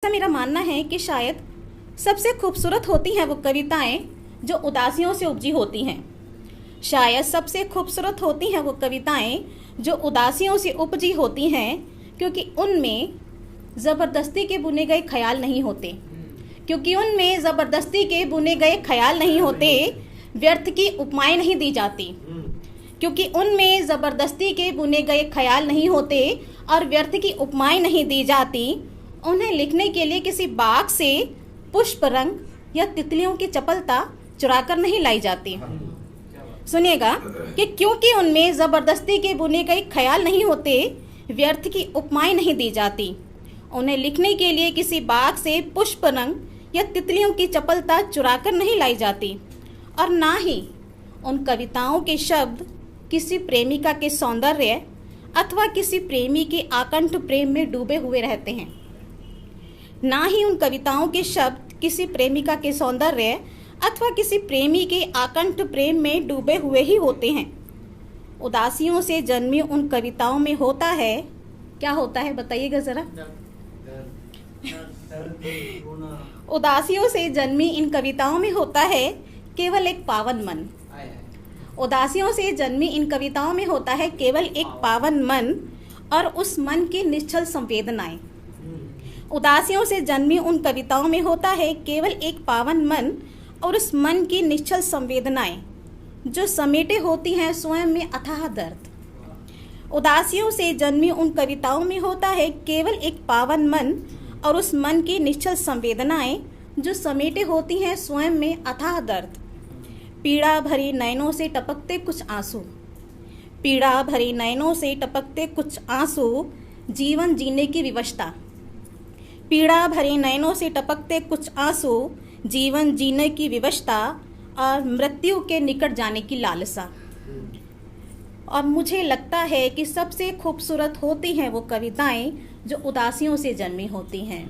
ऐसा मेरा मानना है कि शायद सबसे खूबसूरत होती हैं वो कविताएं जो उदासियों से उपजी होती हैं। शायद सबसे खूबसूरत होती हैं वो कविताएं जो उदासियों से उपजी होती हैं, क्योंकि उनमें ज़बरदस्ती के बुने गए ख्याल नहीं होते, व्यर्थ की उपमाएं नहीं दी जाती, क्योंकि उनमें ज़बरदस्ती के बुने गए ख्याल नहीं होते और व्यर्थ की उपमाएं नहीं दी जाती। उन्हें लिखने के लिए किसी बाग से पुष्प रंग या तितलियों की चपलता चुराकर नहीं लाई जाती। सुनिएगा कि क्योंकि उनमें ज़बरदस्ती के बुने गए ख्याल नहीं होते, व्यर्थ की उपमाएं नहीं दी जाती। उन्हें लिखने के लिए किसी बाग से पुष्प रंग या तितलियों की चपलता चुराकर नहीं लाई जाती, और ना ही उन कविताओं के शब्द किसी प्रेमिका के सौंदर्य अथवा किसी प्रेमी के आकंठ प्रेम में डूबे हुए रहते हैं। ना ही उन कविताओं के शब्द किसी प्रेमिका के सौंदर्य अथवा किसी प्रेमी के आकंठ प्रेम में डूबे हुए ही होते हैं। उदासियों से जन्मी उन कविताओं में होता है, क्या होता है बताइएगा जरा। उदासियों से जन्मी इन कविताओं में होता है केवल एक पावन मन। उदासियों से जन्मी इन कविताओं में होता है केवल एक पावन मन और उस मन की निश्चल संवेदनाएं। उदासियों से जन्मी उन कविताओं में होता है केवल एक पावन मन और उस मन की निश्चल संवेदनाएं जो समेटे होती हैं स्वयं में अथाह दर्द। उदासियों से जन्मी उन कविताओं में होता है केवल एक पावन मन और उस मन की निश्चल संवेदनाएं जो समेटे होती हैं स्वयं में अथाह दर्द। पीड़ा भरी नयनों से टपकते कुछ आंसू, पीड़ा भरी नयनों से टपकते कुछ आंसू, जीवन जीने की विवशता। पीड़ा भरी नयनों से टपकते कुछ आंसू, जीवन जीने की विवशता और मृत्यु के निकट जाने की लालसा। और मुझे लगता है कि सबसे खूबसूरत होती हैं वो कविताएं जो उदासियों से जन्मी होती हैं।